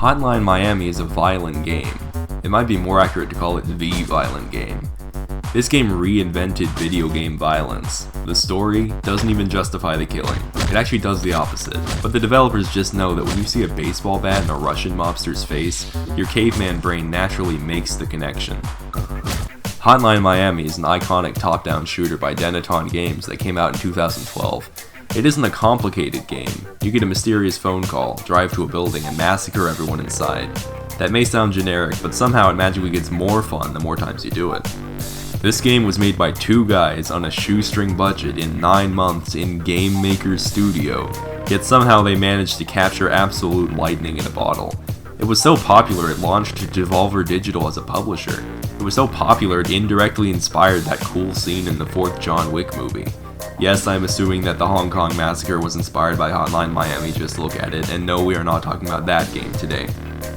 Hotline Miami is a violent game. It might be more accurate to call it the violent game. This game reinvented video game violence. The story doesn't even justify the killing. It actually does the opposite. But the developers just know that when you see a baseball bat in a Russian mobster's face, your caveman brain naturally makes the connection. Hotline Miami is an iconic top-down shooter by Denaton Games that came out in 2012. It isn't a complicated game. You get a mysterious phone call, drive to a building, and massacre everyone inside. That may sound generic, but somehow it magically gets more fun the more times you do it. This game was made by two guys on a shoestring budget in 9 months in Game Maker's studio, yet somehow they managed to capture absolute lightning in a bottle. It was so popular it launched to Devolver Digital as a publisher. It was so popular it indirectly inspired that cool scene in the 4th John Wick movie. Yes, I'm assuming that the Hong Kong Massacre was inspired by Hotline Miami, just look at it, and no, we are not talking about that game today.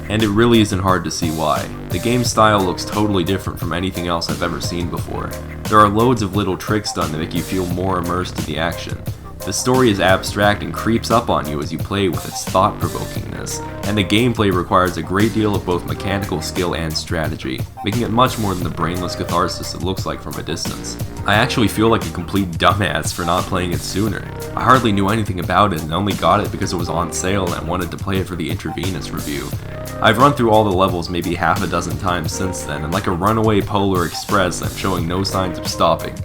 And it really isn't hard to see why. The game's style looks totally different from anything else I've ever seen before. There are loads of little tricks done to make you feel more immersed in the action. The story is abstract and creeps up on you as you play with its thought-provokingness, and the gameplay requires a great deal of both mechanical skill and strategy, making it much more than the brainless catharsis it looks like from a distance. I actually feel like a complete dumbass for not playing it sooner. I hardly knew anything about it and only got it because it was on sale and I wanted to play it for the Intravenous review. I've run through all the levels maybe half a dozen times since then, and like a runaway Polar Express, I'm showing no signs of stopping.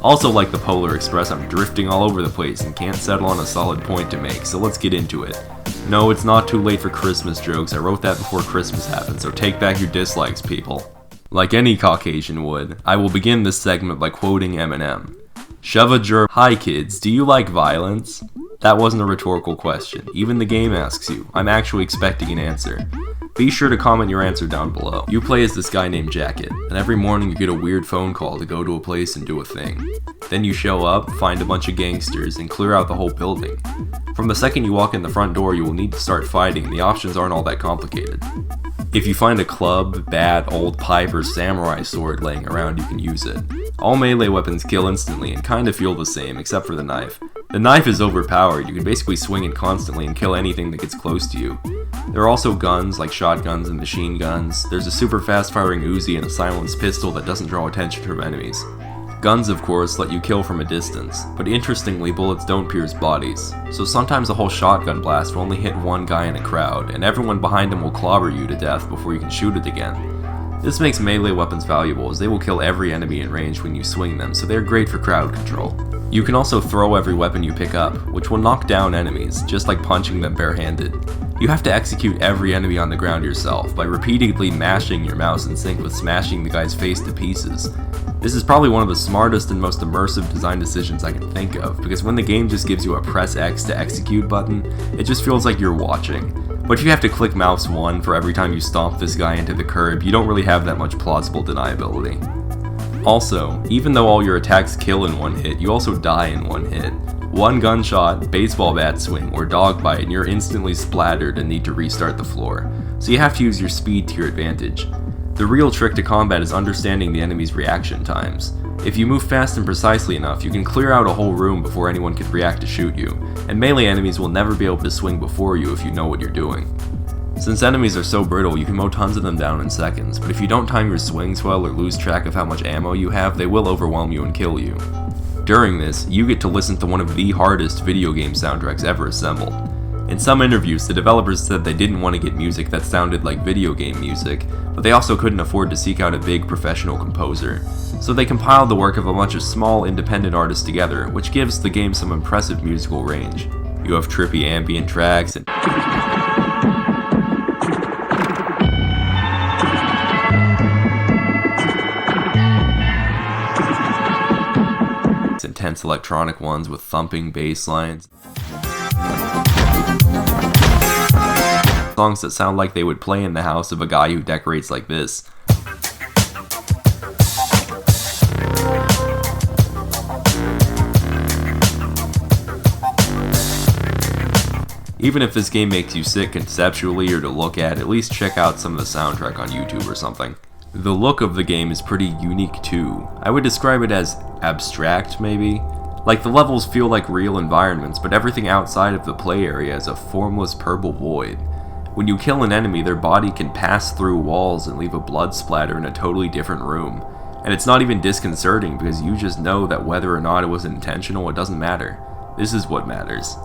Also, like the Polar Express, I'm drifting all over the place and can't settle on a solid point to make, so let's get into it. No, it's not too late for Christmas jokes. I wrote that before Christmas happened, so take back your dislikes, people. Like any Caucasian would, I will begin this segment by quoting Eminem. Shove a jerk. Hi kids, do you like violence? That wasn't a rhetorical question. Even the game asks you. I'm actually expecting an answer. Be sure to comment your answer down below. You play as this guy named Jacket, and every morning you get a weird phone call to go to a place and do a thing. Then you show up, find a bunch of gangsters, and clear out the whole building. From the second you walk in the front door, you will need to start fighting, and the options aren't all that complicated. If you find a club, bat, old pipe, or samurai sword laying around, you can use it. All melee weapons kill instantly and kind of feel the same, except for the knife. The knife is overpowered. You can basically swing it constantly and kill anything that gets close to you. There are also guns, like shotguns and machine guns. There's a super fast-firing Uzi and a silenced pistol that doesn't draw attention from enemies. Guns, of course, let you kill from a distance, but interestingly, bullets don't pierce bodies. So sometimes a whole shotgun blast will only hit one guy in a crowd, and everyone behind him will clobber you to death before you can shoot it again. This makes melee weapons valuable, as they will kill every enemy in range when you swing them, so they're great for crowd control. You can also throw every weapon you pick up, which will knock down enemies, just like punching them barehanded. You have to execute every enemy on the ground yourself, by repeatedly mashing your mouse in sync with smashing the guy's face to pieces. This is probably one of the smartest and most immersive design decisions I can think of, because when the game just gives you a press X to execute button, it just feels like you're watching. But if you have to click mouse 1 for every time you stomp this guy into the curb, you don't really have that much plausible deniability. Also, even though all your attacks kill in one hit, you also die in one hit. One gunshot, baseball bat swing, or dog bite and you're instantly splattered and need to restart the floor, so you have to use your speed to your advantage. The real trick to combat is understanding the enemy's reaction times. If you move fast and precisely enough, you can clear out a whole room before anyone can react to shoot you, and melee enemies will never be able to swing before you if you know what you're doing. Since enemies are so brittle, you can mow tons of them down in seconds, but if you don't time your swings well or lose track of how much ammo you have, they will overwhelm you and kill you. During this, you get to listen to one of the hardest video game soundtracks ever assembled. In some interviews, the developers said they didn't want to get music that sounded like video game music, but they also couldn't afford to seek out a big professional composer. So they compiled the work of a bunch of small independent artists together, which gives the game some impressive musical range. You have trippy ambient tracks and intense electronic ones with thumping bass lines. Songs that sound like they would play in the house of a guy who decorates like this. Even if this game makes you sick conceptually or to look at least check out some of the soundtrack on YouTube or something. The look of the game is pretty unique too. I would describe it as abstract, maybe? Like the levels feel like real environments, but everything outside of the play area is a formless purple void. When you kill an enemy, their body can pass through walls and leave a blood splatter in a totally different room. And it's not even disconcerting because you just know that whether or not it was intentional, it doesn't matter. This is what matters.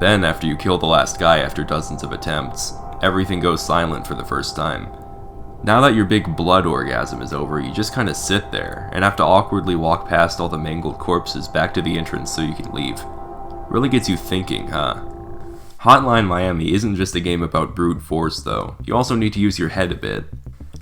Then, after you kill the last guy after dozens of attempts, everything goes silent for the first time. Now that your big blood orgasm is over, you just kinda sit there, and have to awkwardly walk past all the mangled corpses back to the entrance so you can leave. Really gets you thinking, huh? Hotline Miami isn't just a game about brute force though, you also need to use your head a bit.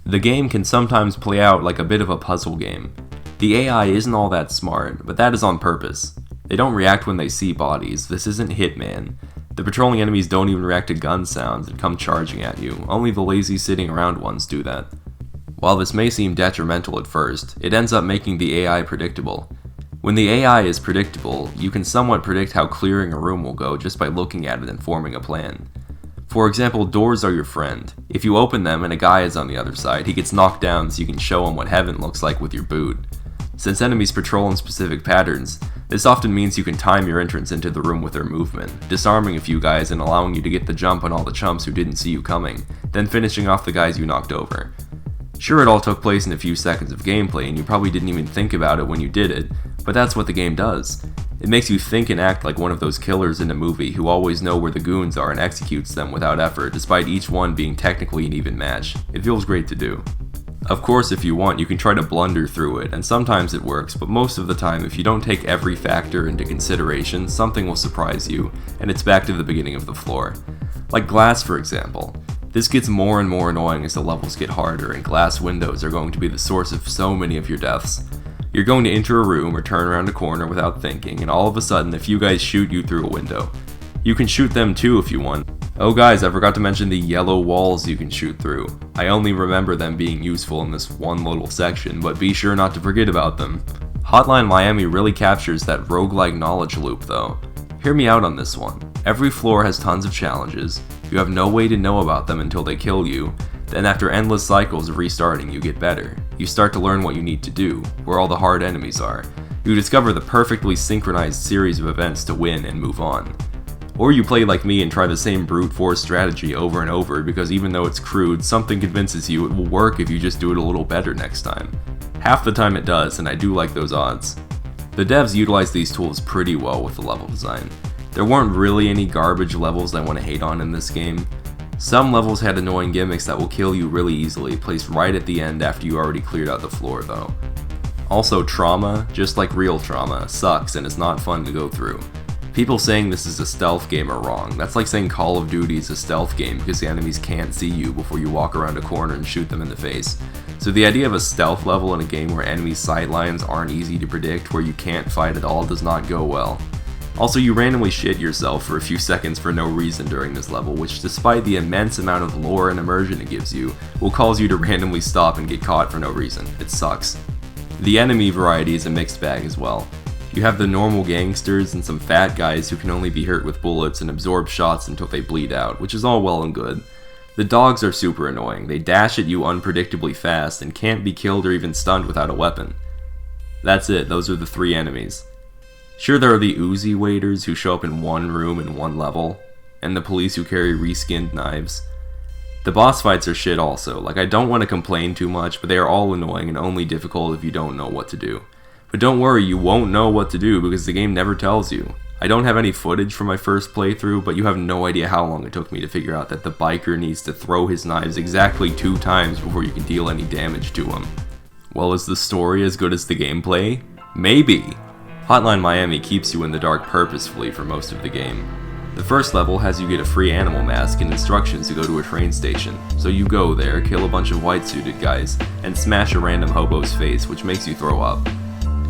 The game can sometimes play out like a bit of a puzzle game. The AI isn't all that smart, but that is on purpose. They don't react when they see bodies, this isn't Hitman. The patrolling enemies don't even react to gun sounds and come charging at you, only the lazy sitting around ones do that. While this may seem detrimental at first, it ends up making the AI predictable. When the AI is predictable, you can somewhat predict how clearing a room will go just by looking at it and forming a plan. For example, doors are your friend. If you open them and a guy is on the other side, he gets knocked down so you can show him what heaven looks like with your boot. Since enemies patrol in specific patterns, this often means you can time your entrance into the room with their movement, disarming a few guys and allowing you to get the jump on all the chumps who didn't see you coming, then finishing off the guys you knocked over. Sure, it all took place in a few seconds of gameplay and you probably didn't even think about it when you did it, but that's what the game does. It makes you think and act like one of those killers in a movie who always know where the goons are and executes them without effort, despite each one being technically an even match. It feels great to do. Of course, if you want, you can try to blunder through it, and sometimes it works, but most of the time, if you don't take every factor into consideration, something will surprise you, and it's back to the beginning of the floor. Like glass, for example. This gets more and more annoying as the levels get harder, and glass windows are going to be the source of so many of your deaths. You're going to enter a room or turn around a corner without thinking, and all of a sudden, a few guys shoot you through a window. You can shoot them too if you want. Oh guys, I forgot to mention the yellow walls you can shoot through. I only remember them being useful in this one little section, but be sure not to forget about them. Hotline Miami really captures that roguelike knowledge loop though. Hear me out on this one. Every floor has tons of challenges, you have no way to know about them until they kill you, then after endless cycles of restarting you get better. You start to learn what you need to do, where all the hard enemies are. You discover the perfectly synchronized series of events to win and move on. Or you play like me and try the same brute force strategy over and over because even though it's crude, something convinces you it will work if you just do it a little better next time. Half the time it does, and I do like those odds. The devs utilize these tools pretty well with the level design. There weren't really any garbage levels I want to hate on in this game. Some levels had annoying gimmicks that will kill you really easily, placed right at the end after you already cleared out the floor though. Also, trauma, just like real trauma, sucks and is not fun to go through. People saying this is a stealth game are wrong. That's like saying Call of Duty is a stealth game because the enemies can't see you before you walk around a corner and shoot them in the face. So the idea of a stealth level in a game where enemy sightlines aren't easy to predict, where you can't fight at all, does not go well. Also, you randomly shit yourself for a few seconds for no reason during this level, which despite the immense amount of lore and immersion it gives you, will cause you to randomly stop and get caught for no reason. It sucks. The enemy variety is a mixed bag as well. You have the normal gangsters and some fat guys who can only be hurt with bullets and absorb shots until they bleed out, which is all well and good. The dogs are super annoying. They dash at you unpredictably fast and can't be killed or even stunned without a weapon. That's it, those are the three enemies. Sure, there are the Uzi waiters who show up in one room in one level, and the police who carry reskinned knives. The boss fights are shit also. Like, I don't want to complain too much, but they are all annoying and only difficult if you don't know what to do. But don't worry, you won't know what to do because the game never tells you. I don't have any footage from my first playthrough, but you have no idea how long it took me to figure out that the biker needs to throw his knives exactly 2 times before you can deal any damage to him. Well, is the story as good as the gameplay? Maybe! Hotline Miami keeps you in the dark purposefully for most of the game. The first level has you get a free animal mask and instructions to go to a train station, so you go there, kill a bunch of white-suited guys, and smash a random hobo's face, which makes you throw up.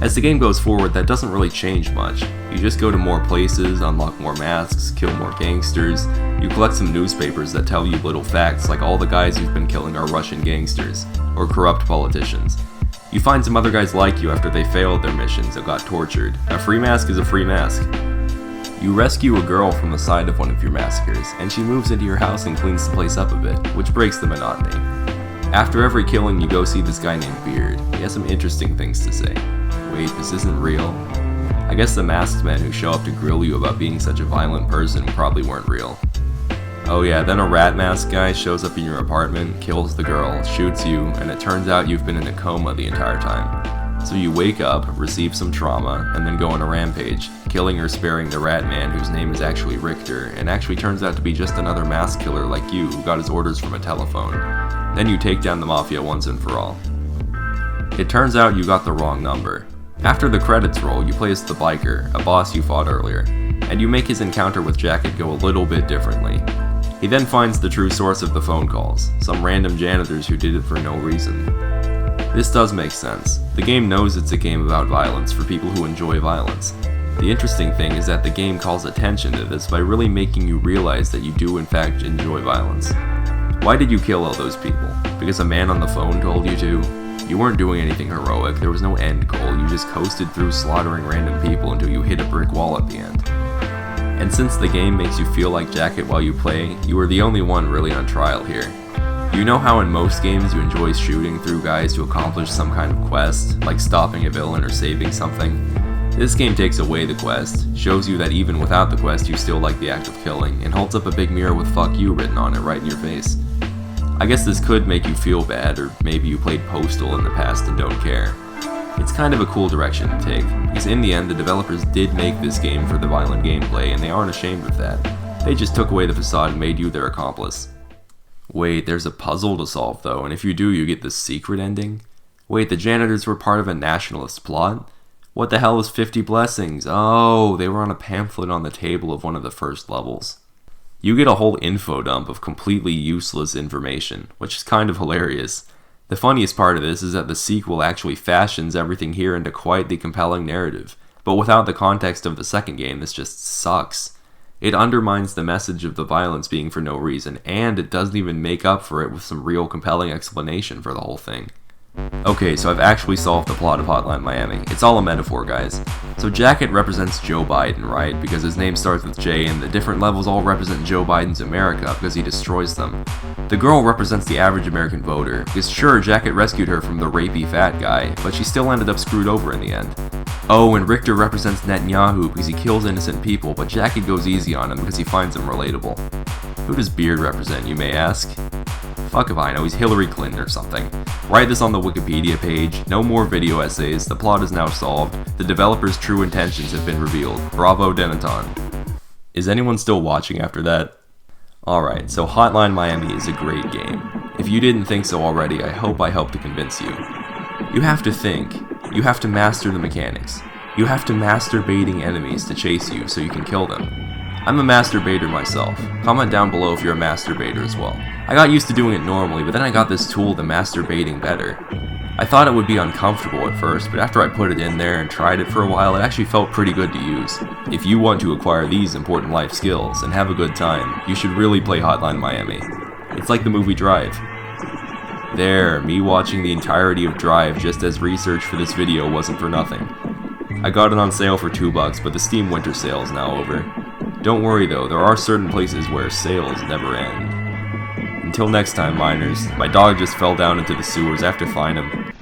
As the game goes forward, that doesn't really change much. You just go to more places, unlock more masks, kill more gangsters, you collect some newspapers that tell you little facts like all the guys you've been killing are Russian gangsters, or corrupt politicians. You find some other guys like you after they failed their missions or got tortured. A free mask is a free mask. You rescue a girl from the side of one of your massacres, and she moves into your house and cleans the place up a bit, which breaks the monotony. After every killing, you go see this guy named Beard. He has some interesting things to say. Wait, this isn't real? I guess the masked men who show up to grill you about being such a violent person probably weren't real. Oh yeah, then a rat mask guy shows up in your apartment, kills the girl, shoots you, and it turns out you've been in a coma the entire time. So you wake up, receive some trauma, and then go on a rampage, killing or sparing the rat man whose name is actually Richter, and actually turns out to be just another mask killer like you who got his orders from a telephone. Then you take down the mafia once and for all. It turns out you got the wrong number. After the credits roll, you play as the biker, a boss you fought earlier, and you make his encounter with Jacket go a little bit differently. He then finds the true source of the phone calls, some random janitors who did it for no reason. This does make sense. The game knows it's a game about violence for people who enjoy violence. The interesting thing is that the game calls attention to this by really making you realize that you do in fact enjoy violence. Why did you kill all those people? Because a man on the phone told you to? You weren't doing anything heroic, there was no end goal, you just coasted through slaughtering random people until you hit a brick wall at the end. And since the game makes you feel like Jacket while you play, you are the only one really on trial here. You know how in most games you enjoy shooting through guys to accomplish some kind of quest, like stopping a villain or saving something? This game takes away the quest, shows you that even without the quest you still like the act of killing, and holds up a big mirror with "fuck you" written on it right in your face. I guess this could make you feel bad, or maybe you played Postal in the past and don't care. It's kind of a cool direction to take, because in the end the developers did make this game for the violent gameplay and they aren't ashamed of that. They just took away the facade and made you their accomplice. Wait, there's a puzzle to solve though, and if you do, you get the secret ending? Wait, the janitors were part of a nationalist plot? What the hell is 50 Blessings? Oh, they were on a pamphlet on the table of one of the first levels. You get a whole info dump of completely useless information, which is kind of hilarious. The funniest part of this is that the sequel actually fashions everything here into quite the compelling narrative, but without the context of the second game, this just sucks. It undermines the message of the violence being for no reason, and it doesn't even make up for it with some real compelling explanation for the whole thing. Okay, so I've actually solved the plot of Hotline Miami. It's all a metaphor, guys. So Jacket represents Joe Biden, right? Because his name starts with J, and the different levels all represent Joe Biden's America because he destroys them. The girl represents the average American voter, because sure, Jacket rescued her from the rapey fat guy, but she still ended up screwed over in the end. Oh, and Richter represents Netanyahu because he kills innocent people, but Jacket goes easy on him because he finds him relatable. Who does Beard represent, you may ask? Fuck if I know, he's Hillary Clinton or something. Write this on the Wikipedia page, no more video essays, the plot is now solved, the developer's true intentions have been revealed. Bravo, Denaton. Is anyone still watching after that? Alright, so Hotline Miami is a great game. If you didn't think so already, I hope I helped to convince you. You have to think. You have to master the mechanics. You have to master baiting enemies to chase you so you can kill them. I'm a masturbator myself. Comment down below if you're a masturbator as well. I got used to doing it normally, but then I got this tool, the masturbating better. I thought it would be uncomfortable at first, but after I put it in there and tried it for a while, it actually felt pretty good to use. If you want to acquire these important life skills and have a good time, you should really play Hotline Miami. It's like the movie Drive. There, me watching the entirety of Drive just as research for this video wasn't for nothing. I got it on sale for $2, but the Steam winter sale is now over. Don't worry though, there are certain places where sales never end. Until next time, miners, my dog just fell down into the sewers. I have to find him.